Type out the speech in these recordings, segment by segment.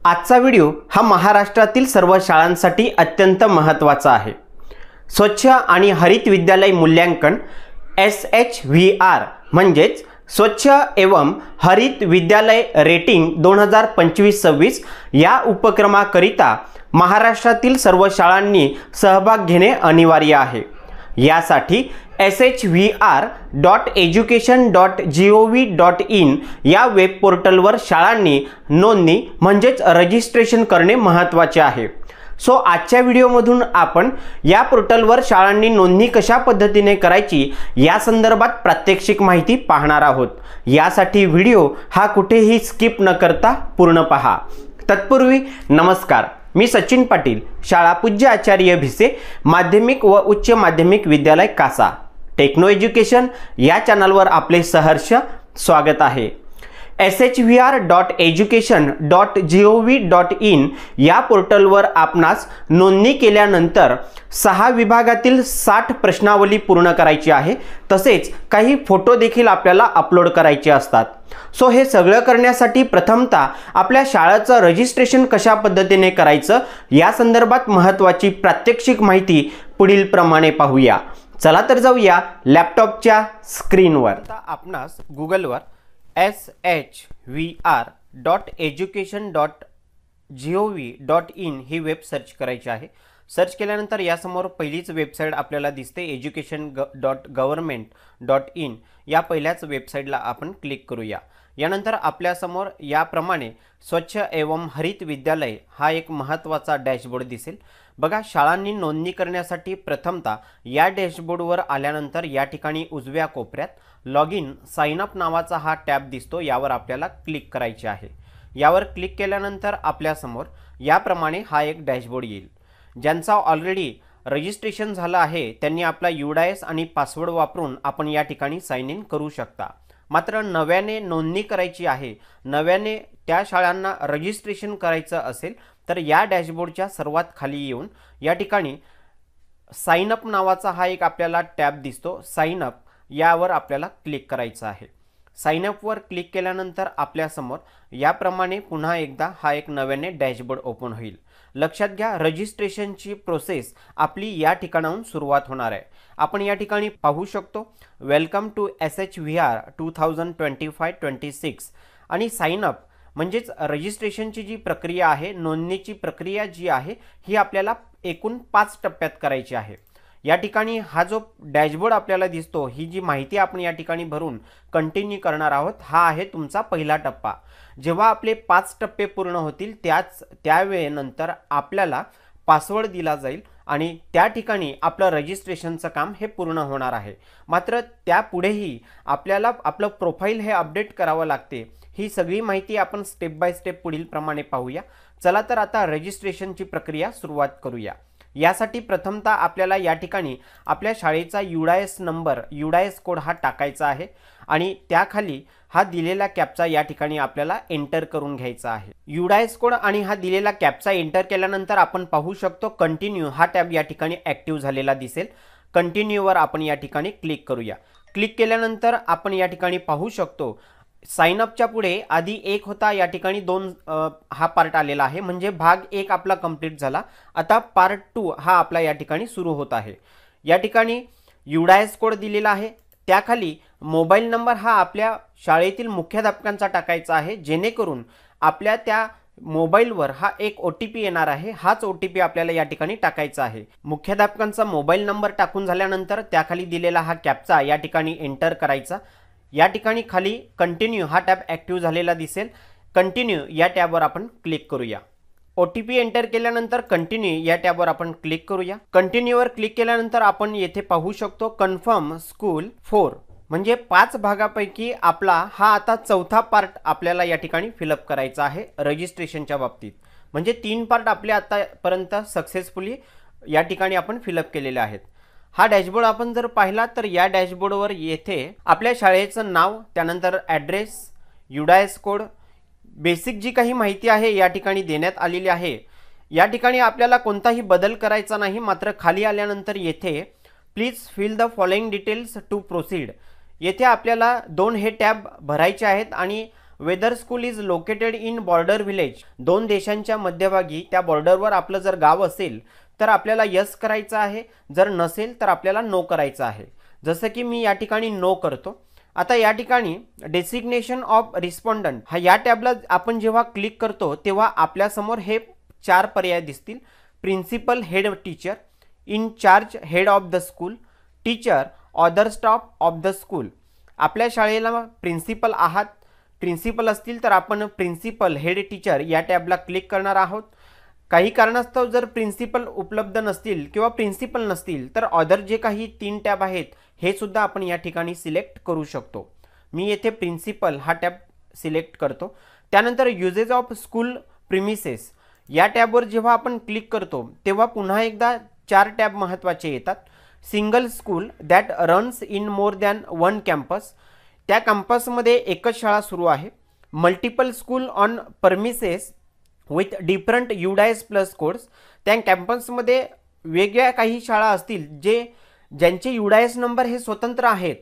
आजचा व्हिडिओ हा महाराष्ट्रातील सर्व शाळांसाठी अत्यंत महत्त्वाचा आहे। स्वच्छ आणि हरित विद्यालय मूल्यांकन SHVR म्हणजेच स्वच्छ एवं हरित विद्यालय रेटिंग 2025-26 या उपक्रमाकरिता महाराष्ट्रातील सर्व शाळांनी सहभाग घेणे अनिवार्य आहे। यासाठी shvr.education.gov.in या वेब पोर्टलवर शाळांनी नोंदणी म्हणजेच रजिस्ट्रेशन करणे महत्त्वाचे आहे। सो आजच्या व्हिडिओमधून आपण या पोर्टलवर शाळांनी नोंदणी कशा पद्धतीने करायची या संदर्भात प्रात्यक्षिक माहिती पाहणार आहोत। यासाठी व्हिडिओ हा कुठेही स्किप न करता पूर्ण पहा। तत्पूर्वी नमस्कार, मी सचिन पाटील, शाळा पूज्य आचार्य भिसे माध्यमिक व उच्च माध्यमिक विद्यालय कासा टेक्नो एज्युकेशन या चॅनलवर आपले सहर्ष स्वागत आहे। shvr.education.gov.in या पोर्टलवर आपणास नोंदणी केल्यानंतर 6 विभागातील 60 प्रश्नावली पूर्ण करायची आहे। तसेच काही फोटो देखील आपल्याला अपलोड करायचे असतात। सो हे सगळं करण्यासाठी प्रथमतः आपल्या शाळेचं रजिस्ट्रेशन कशा पद्धतीने करायचं या संदर्भात महत्त्वाची प्रात्यक्षिक माहिती पुढील प्रमाणे पाहूया। चला तर जाऊया लॅपटॉपच्या स्क्रीनवर। आता आपणास गुगलवर shvr.education.gov.in ही वेब सर्च करायची आहे। सर्च केल्यानंतर यासमोर पहिलीच वेबसाईट आपल्याला दिसते education.government.in या पहिल्याच वेबसाईटला आपण क्लिक करूया। यानंतर आपल्यासमोर याप्रमाणे स्वच्छ एवं हरित विद्यालय हा एक महत्त्वाचा डॅशबोर्ड दिसेल। बघा, शाळांनी नोंदणी करण्यासाठी प्रथमतः या डॅशबोर्डवर आल्यानंतर या ठिकाणी उजव्या कोपऱ्यात लॉग इन साइन अप नावाचा हा टॅब दिसतो, यावर आपल्याला क्लिक करायचे आहे। यावर क्लिक केल्यानंतर आपल्यासमोर याप्रमाणे हा एक डॅशबोर्ड येईल। ज्यांचा ऑलरेडी रजिस्ट्रेशन झालं आहे त्यांनी आपला UDIS आणि पासवर्ड वापरून आपण या ठिकाणी साइन इन करू शकता। मात्र नव्याने नोंदणी करायची आहे, नव्याने त्या शाळांना रजिस्ट्रेशन करायचं असेल तर या डॅशबोर्डच्या सर्वात खाली येऊन या ठिकाणी साइन अप नावाचा हा एक आपल्याला टॅब दिसतो, साइन अप यावर आपल्याला क्लिक करायचं आहे। साइन अप वर क्लिक केल्यानंतर आपल्यासमोर याप्रमाणे पुन्हा एकदा हा एक नव्याने डॅशबोर्ड ओपन होईल। लक्षात घ्या, रजिस्ट्रेशनची प्रोसेस आपली या ठिकाणाहून सुरुवात होणार आहे। आपण या ठिकाणी पाहू शकतो वेलकम टू SHVR 2025-26 आणि साइन अप म्हणजेच रजिस्ट्रेशनची जी प्रक्रिया आहे, नोंदणीची प्रक्रिया जी आहे ही आपल्याला एकूण 5 टप्प्यात करायची आहे। या ठिकाणी हा जो डॅशबोर्ड आपल्याला दिसतो, ही जी माहिती आपण या ठिकाणी भरून कंटिन्यू करणार आहोत, हा आहे तुमचा पहिला टप्पा। जेव्हा आपले 5 टप्पे पूर्ण होतील त्यावेळेनंतर आपल्याला पासवर्ड दिला जाईल आणि त्या ठिकाणी आपलं रजिस्ट्रेशनचं काम हे पूर्ण होणार आहे। मात्र त्यापुढेही आपल्याला आपलं प्रोफाईल हे अपडेट करावं लागते। ही सगळी माहिती आपण स्टेप बाय स्टेप पुढील प्रमाणे पाहूया। चला तर आता रजिस्ट्रेशनची प्रक्रिया सुरुवात करूया। यासाठी प्रथमतः आपल्याला या ठिकाणी आपल्या शाळेचा UDIS नंबर, UDIS कोड हा टाकायचा आहे आणि त्याखाली हा दिलेला कॅप्चा या ठिकाणी आपल्याला एंटर करून घ्यायचा आहे। UDIS कोड आणि हा दिलेला कॅप्चा एंटर केल्यानंतर आपण पाहू शकतो कंटिन्यू हा टॅब या ठिकाणी ॲक्टिव्ह झालेला दिसेल। कंटिन्यूवर आपण या ठिकाणी क्लिक करूया। क्लिक केल्यानंतर आपण या ठिकाणी पाहू शकतो साइन अपच्या पुढे आधी 1 होता, या ठिकाणी 2 हा पार्ट आलेला आहे, म्हणजे भाग 1 आपला कंप्लीट झाला। आता पार्ट 2 हा आपला या ठिकाणी सुरू होत आहे। या ठिकाणी UDIS कोड दिलेला आहे, त्याखाली मोबाईल नंबर हा आपल्या शाळेतील मुख्याध्यापकांचा टाकायचा आहे, जेणेकरून आपल्या त्या मोबाईलवर हा एक OTP येणार आहे। हाच OTP आपल्याला या ठिकाणी टाकायचा आहे। मुख्याध्यापकांचा मोबाईल नंबर टाकून झाल्यानंतर त्याखाली दिलेला हा कॅप्चा या ठिकाणी एंटर करायचा। या ठिकाणी खाली कंटिन्यू हा टॅब ॲक्टिव्ह झालेला दिसेल। कंटिन्यू या टॅबवर आपण क्लिक करूया। OTP एंटर केल्यानंतर कंटिन्यू या टॅबवर आपण क्लिक करूया। कंटिन्यूवर क्लिक केल्यानंतर आपण येथे पाहू शकतो कन्फर्म स्कूल 4 म्हणजे 5 भागापैकी आपला हा आता 4था पार्ट आपल्याला या ठिकाणी फिलअप करायचा आहे रजिस्ट्रेशनच्या बाबतीत। म्हणजे 3 पार्ट आपले आतापर्यंत सक्सेसफुली या ठिकाणी आपण फिलअप केलेले आहेत। हा डॅशबोर्ड आपण जर पाहिला तर या डॅशबोर्डवर येथे आपल्या शाळेचं नाव, त्यानंतर ॲड्रेस, UDIS कोड, बेसिक जी काही माहिती आहे या ठिकाणी देण्यात आलेली आहे। या ठिकाणी आपल्याला कोणताही बदल करायचा नाही। मात्र खाली आल्यानंतर येथे please fill the following details to proceed येथे आपल्याला 2 हे टॅब भरायचे आहेत आणि whether school is located in border village, दोन देशांच्या मध्यभागी त्या बॉर्डरवर आपलं जर गाव असेल तर आपल्याला यस करायचं आहे, जर नसेल तर आपल्याला नो करायचं आहे. जसं की मी या ठिकाणी नो करतो. आता या ठिकाणी डेसिग्नेशन ऑफ रिस्पॉन्डंट हा या टॅबला आपण जेव्हा क्लिक करतो तेव्हा आपल्यासमोर हे 4 पर्याय दिसतील. Principal, head teacher, in charge, head of the school, teacher, other staff of the school. आपल्या शाळेला प्रिन्सिपल आहात, प्रिन्सिपल असतील तर आपण प्रिन्सिपल, हेड टीचर या टॅबला क्लिक करणार आहोत. काही कारणास्तव जर प्रिन्सिपल उपलब्ध नसतील किंवा प्रिन्सिपल नसतील तर अदर जे काही 3 टॅब आहेत हे सुद्धा आपण या ठिकाणी सिलेक्ट करू शकतो. मी येथे प्रिन्सिपल हा टॅब सिलेक्ट करतो. त्यानंतर युजेस ऑफ स्कूल प्रिमिसेस या टॅबवर जेव्हा आपण क्लिक करतो तेव्हा पुन्हा एकदा 4 टॅब महत्त्वाचे येतात. Single school that runs in more than 1 campus, त्या कॅम्पसमध्ये एकच शाळा सुरू आहे. Multiple school on premises with different UDIS plus codes, त्या कॅम्पसमध्ये वेगळ्या काही शाळा असतील ज्यांचे UDIS नंबर हे स्वतंत्र आहेत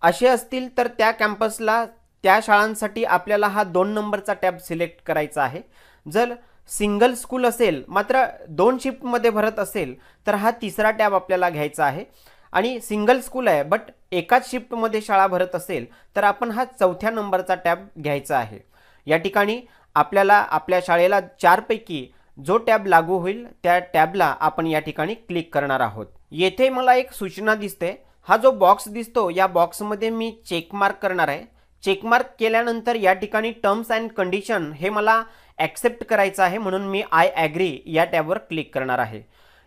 असे असतील तर त्या कॅम्पसला, त्या शाळांसाठी आपल्याला हा 2 नंबरचा टॅब सिलेक्ट करायचा आहे. जर सिंगल स्कूल असेल मात्र 2 शिफ्टमध्ये भरत असेल तर हा 3रा टॅब आपल्याला घ्यायचा आहे. आणि सिंगल स्कूल आहे बट एकाच शिफ्टमध्ये शाळा भरत असेल तर आपण हा 4थ्या नंबरचा टॅब घ्यायचा आहे. या ठिकाणी आपल्याला आपल्या शाळेला 4 पैकी जो टॅब लागू होईल त्या टॅबला आपण या ठिकाणी क्लिक करणार आहोत. येथे मला एक सूचना दिसते. हा जो बॉक्स दिसतो या बॉक्समध्ये मी चेकमार्क करणार आहे. चेकमार्क केल्यानंतर या ठिकाणी टर्म्स अँड कंडिशन हे मला ॲक्सेप्ट करायचं आहे, म्हणून मी आय ॲग्री या टॅबवर क्लिक करणार आहे.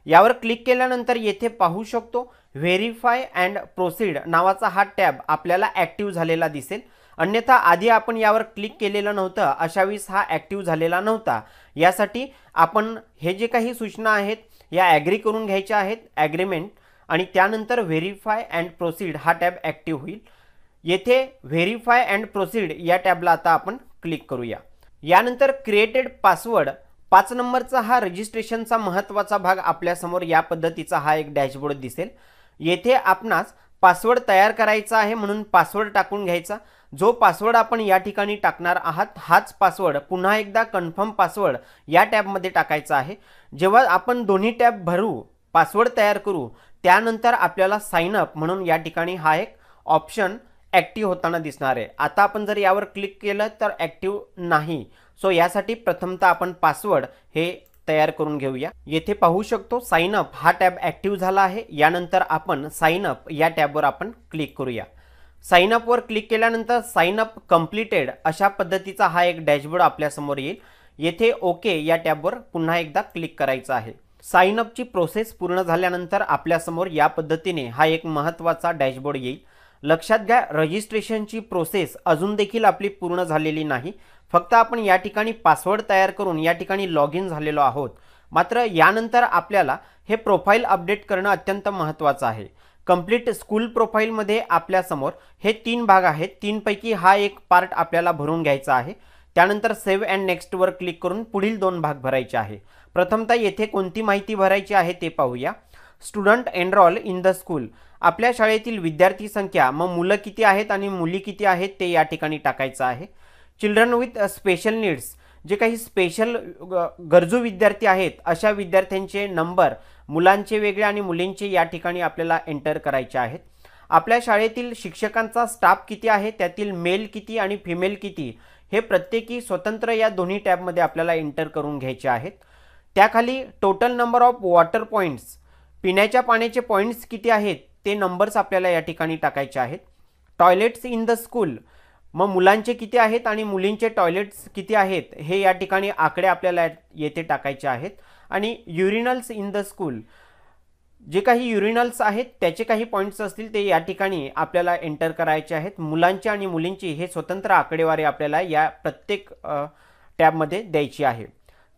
यावर क्लिक केल्यानंतर येथे पाहू शकतो व्हेरीफाय अँड प्रोसीड नावाचा हा टॅब आपल्याला ॲक्टिव्ह झालेला दिसेल. अन्यथा आधी आपण यावर क्लिक केलेलं नव्हतं, अशावेळेस हा ॲक्टिव्ह झालेला नव्हता. यासाठी आपण हे जे काही सूचना आहेत या ॲग्री करून घ्यायच्या आहेत, ॲग्रीमेंट, आणि त्यानंतर व्हेरीफाय अँड प्रोसीड हा टॅब ॲक्टिव्ह होईल. येथे व्हेरीफाय अँड प्रोसीड या टॅबला आता आपण क्लिक करूया. यानंतर क्रिएटेड पासवर्ड 5 नंबरचा हा रजिस्ट्रेशनचा महत्त्वाचा भाग आपल्यासमोर या पद्धतीचा हा एक डॅशबोर्ड दिसेल. येथे आपणास पासवर्ड तयार करायचा आहे म्हणून पासवर्ड टाकून घ्यायचा. जो पासवर्ड आपण या ठिकाणी टाकणार आहात हाच पासवर्ड पुन्हा एकदा कन्फर्म पासवर्ड या टॅबमध्ये टाकायचा आहे. जेव्हा आपण दोन्ही टॅब भरू, पासवर्ड तयार करू, त्यानंतर आपल्याला साइन अप म्हणून या ठिकाणी हा एक ऑप्शन ॲक्टिव्ह होताना दिसणार आहे. आता आपण जर यावर क्लिक केलं तर ॲक्टिव्ह नाही. सो यासाठी प्रथमतः आपण पासवर्ड हे तयार करून घेऊया. येथे पाहू शकतो साइन अप हा टॅब ॲक्टिव्ह झाला आहे. यानंतर आपण साइन अप या टॅबवर आपण क्लिक करूया. साइन अपवर क्लिक केल्यानंतर साइन अप कंप्लीटेड अशा पद्धतीचा हा एक डॅशबोर्ड आपल्यासमोर येईल. येथे ओके या टॅबवर पुन्हा एकदा क्लिक करायचं आहे. साइन अपची प्रोसेस पूर्ण झाल्यानंतर आपल्यासमोर या पद्धतीने हा एक महत्त्वाचा डॅशबोर्ड येईल. लक्षात घ्या, रजिस्ट्रेशनची प्रोसेस अजून देखील आपली पूर्ण झालेली नाही. फक्त आपण या ठिकाणी पासवर्ड तयार करून या ठिकाणी लॉग इन झालेलो आहोत. मात्र यानंतर आपल्याला हे प्रोफाईल अपडेट करणं अत्यंत महत्त्वाचं आहे. कंप्लीट स्कूल प्रोफाईलमध्ये आपल्यासमोर हे 3 भाग आहेत. 3 पैकी हा एक पार्ट आपल्याला भरून घ्यायचा आहे. त्यानंतर सेव्ह अँड नेक्स्टवर क्लिक करून पुढील 2 भाग भरायचे आहे. प्रथमतः येथे कोणती माहिती भरायची आहे ते पाहूया. Student enrol in the school, आपल्या शाळेतील विद्यार्थी संख्या, मग मुलं किती आहेत आणि मुली किती आहेत ते या ठिकाणी टाकायचं आहे. चिल्ड्रन विथ स्पेशल नीड्स, जे काही स्पेशल गरजू विद्यार्थी आहेत अशा विद्यार्थ्यांचे नंबर, मुलांचे वेगळे आणि मुलींचे या ठिकाणी आपल्याला एंटर करायचे आहेत. आपल्या शाळेतील शिक्षकांचा स्टाफ किती आहे, त्यातील मेल किती आणि फिमेल किती हे प्रत्येकी स्वतंत्र या दोन्ही टॅबमध्ये आपल्याला एंटर करून घ्यायचे आहेत. त्याखाली total number of water points, पिण्याच्या पाण्याचे पॉईंट्स किती आहेत ते नंबर्स आपल्याला या ठिकाणी टाकायचे आहेत. टॉयलेट्स इन द स्कूल, मग मुलांचे किती आहेत आणि मुलींचे टॉयलेट्स किती आहेत हे या ठिकाणी आकडे आपल्याला येथे टाकायचे आहेत. आणि युरिनल्स इन द स्कूल, जे काही युरिनल्स आहेत त्याचे काही पॉईंट्स असतील ते या ठिकाणी आपल्याला एंटर करायचे आहेत. मुलांचे आणि मुलींची हे स्वतंत्र आकडेवारी आपल्याला या प्रत्येक टॅबमध्ये द्यायची आहे.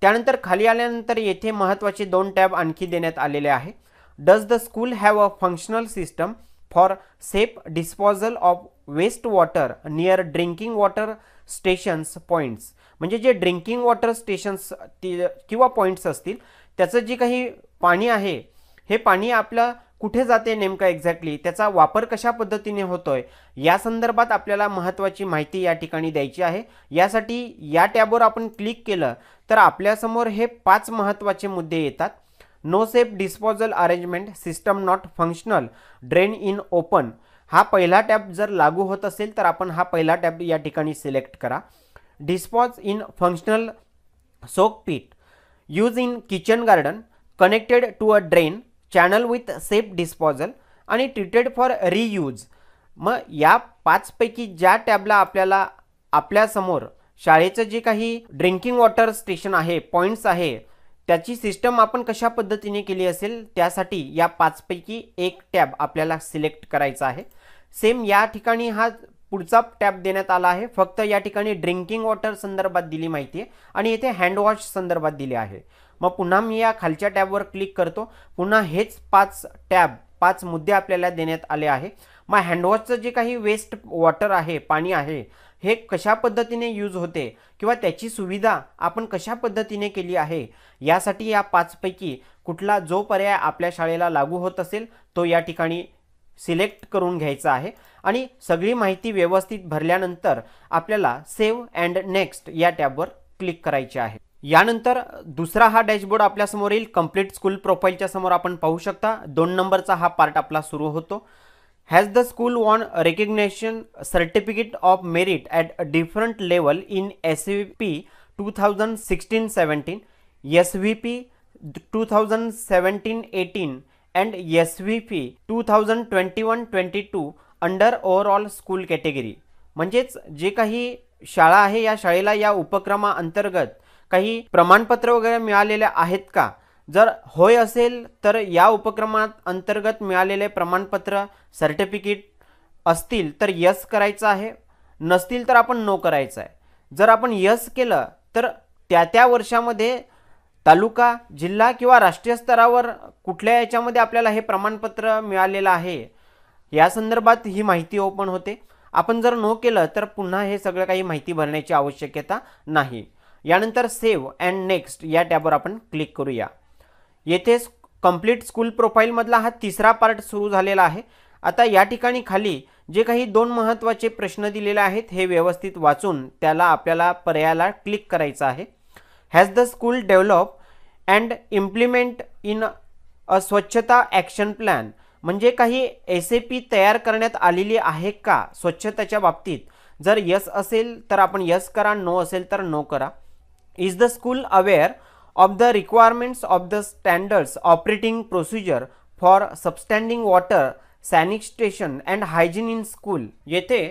त्यानंतर खाली आल्यानंतर येथे महत्त्वाचे 2 टॅब आणखी देण्यात आलेले आहे. Does the school have a functional system for safe disposal of waste water near drinking water stations points, म्हणजे जे ड्रिंकिंग वॉटर स्टेशन्स किंवा पॉईंट्स असतील त्याचं जे काही पाणी आहे हे पाणी आपलं कुठे जाते नेमका एक्झॅक्टली, त्याचा वापर कशा पद्धतीने होतोय, या संदर्भात आपल्याला महत्त्वाची माहिती या ठिकाणी द्यायची आहे। यासाठी या टॅबवर आपण क्लिक केलं तर आपल्यासमोर हे 5 महत्त्वाचे मुद्दे येतात। No safe disposal arrangement, system not functional, drain in open, हा पहिला टॅब जर लागू होत असेल तर आपण हा पहिला टॅब या ठिकाणी सिलेक्ट करा। Dispose in functional soak pit, use in kitchen garden, connected to a drain, channel with safe disposal आणि ट्रीटेड फॉर रियूज। मग या 5 पैकी ज्या टॅबला आपल्याला आपल्यासमोर शाळेचं जे काही ड्रिंकिंग वॉटर स्टेशन आहे, पॉईंट्स आहे, त्याची सिस्टम आपण कशा पद्धतीने केली असेल त्यासाठी या 5 पैकी एक टॅब आपल्याला सिलेक्ट करायचा आहे। सेम या ठिकाणी हा पुढचा टॅब देण्यात आला आहे, फक्त या ठिकाणी ड्रिंकिंग वॉटर संदर्भात दिली माहिती आहे आणि येथे हँडवॉश संदर्भात दिले आहे। मग पुन्हा मी या खालच्या टॅबवर क्लिक करतो, पुन्हा हेच 5 मुद्दे आपल्याला देण्यात आले आहे। मग हँडवॉशचं जे काही वेस्ट वॉटर आहे, पाणी आहे, हे कशा पद्धतीने यूज होते किंवा त्याची सुविधा आपण कशा पद्धतीने केली आहे, यासाठी या 5 पैकी कुठला जो पर्याय आपल्या शाळेला लागू होत असेल तो या ठिकाणी सिलेक्ट करून घ्यायचा आहे आणि सगळी माहिती व्यवस्थित भरल्यानंतर आपल्याला सेव्ह अँड नेक्स्ट या टॅबवर क्लिक करायचे आहे। यानंतर दुसरा हा डॅशबोर्ड आपल्या समोर येईल। कंप्लीट स्कूल प्रोफाइलच्या समोर आपण पाहू शकता 2 नंबरचा हा पार्ट आपला सुरू होतो। Has the school won recognition certificate of merit at different level in SVP 2016-17, SVP 2017-18 and SVP 2021-22 under overall school category. म्हणजेच जे काही शाळा आहे या शाळेला या उपक्रमाअंतर्गत काही प्रमाणपत्र वगैरे मिळालेले आहेत का, जर होय असेल तर या उपक्रमात अंतर्गत मिळालेले प्रमाणपत्र सर्टिफिकेट असतील तर यस करायचं आहे, नसतील तर आपण नो करायचं आहे। जर आपण यस केलं तर त्या वर्षामध्ये तालुका, जिल्हा किंवा राष्ट्रीय स्तरावर कुठल्या याच्यामध्ये आपल्याला हे प्रमाणपत्र मिळालेलं आहे या संदर्भात ही माहिती ओपन होते। आपण जर नो केलं तर पुन्हा हे सगळं काही माहिती भरण्याची आवश्यकता नाही। यानंतर सेव्ह अँड नेक्स्ट या टॅबवर आपण क्लिक करूया। येथे कंप्लीट स्कूल प्रोफाइल मधला हा तिसरा पार्ट सुरू झालेला आहे। आता या ठिकाणी खाली जे काही 2 महत्त्वाचे प्रश्न दिलेले आहेत हे व्यवस्थित वाचून त्याला आपल्याला पर्यायाला क्लिक करायचं आहे। Has the school develop and implement in a swachhata action plan, म्हणजे काही SAP तयार करण्यात आलेली आहे का स्वच्छतेच्या बाबतीत, जर यस असेल तर आपण यस करा, नो असेल तर नो करा। Is the school aware of the requirements of the standards operating procedure for substanding water, sanitation and hygiene in school. येथे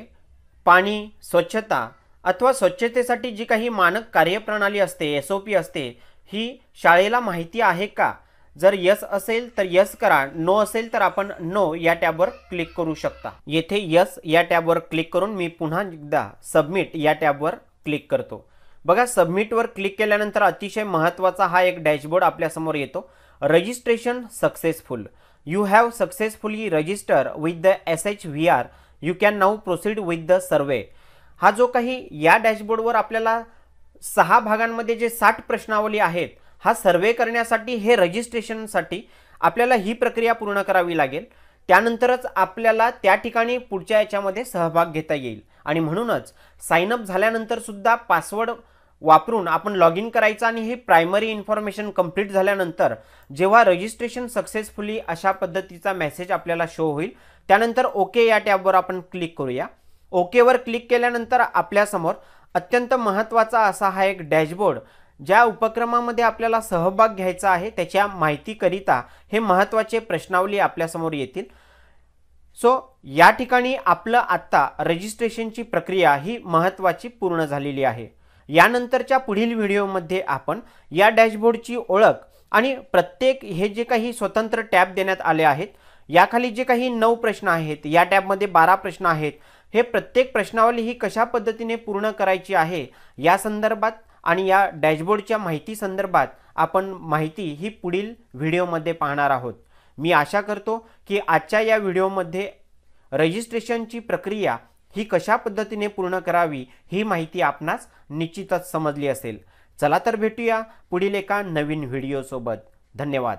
पाणी, स्वच्छता अथवा स्वच्छतेसाठी जी काही मानक कार्यप्रणाली असते, SOP असते, ही शाळेला माहिती आहे का, जर यस असेल तर यस करा, नो असेल तर आपण नो या टॅबवर क्लिक करू शकता। येथे यस या टॅबवर क्लिक करून मी पुन्हा एकदा सबमिट या टॅबवर क्लिक करतो। बघा, सबमिटवर क्लिक केल्यानंतर अतिशय महत्त्वाचा हा एक डॅशबोर्ड आपल्यासमोर येतो। Registration successful, you have successfully register with the SHVR, you can now proceed with the survey. हा जो काही या डॅशबोर्डवर आपल्याला 6 भागांमध्ये जे 60 प्रश्नावली आहेत, हा सर्वे करण्यासाठी, हे रजिस्ट्रेशनसाठी आपल्याला ही प्रक्रिया पूर्ण करावी लागेल। त्यानंतरच आपल्याला त्या ठिकाणी पुढच्या याच्यामध्ये सहभाग घेता येईल आणि म्हणूनच साइन अप झाल्यानंतर सुद्धा पासवर्ड वापरून आपण लॉग इन करायचं आणि ही प्रायमरी इन्फॉर्मेशन कंप्लीट झाल्यानंतर जेव्हा रजिस्ट्रेशन सक्सेसफुली अशा पद्धतीचा मेसेज आपल्याला शो होईल त्यानंतर ओके या टॅबवर आपण क्लिक करूया। ओकेवर क्लिक केल्यानंतर आपल्यासमोर अत्यंत महत्त्वाचा असा हा एक डॅशबोर्ड, ज्या उपक्रमामध्ये आपल्याला सहभाग घ्यायचा आहे त्याच्या माहितीकरिता हे महत्त्वाचे प्रश्नावली आपल्यासमोर येतील। सो या ठिकाणी आपलं आत्ता रजिस्ट्रेशनची प्रक्रिया ही महत्त्वाची पूर्ण झालेली आहे। यानंतरच्या पुढील व्हिडिओमध्ये आपण या डॅशबोर्डची ओळख आणि प्रत्येक हे जे काही स्वतंत्र टॅब देण्यात आले आहेत, याखाली जे काही 9 प्रश्न आहेत, या टॅबमध्ये 12 प्रश्न आहेत, हे प्रत्येक प्रश्नावली ही कशा पद्धतीने पूर्ण करायची आहे या संदर्भात आणि या डॅशबोर्डच्या माहिती संदर्भात आपण माहिती ही पुढील व्हिडिओमध्ये पाहणार आहोत। मी आशा करतो की आजच्या या व्हिडिओमध्ये रजिस्ट्रेशनची प्रक्रिया ही कशा पद्धतीने पूर्ण करावी ही माहिती आपणास निश्चितच समजली असेल। चला तर भेटूया पुढील एका नवीन व्हिडिओ सोबत। धन्यवाद।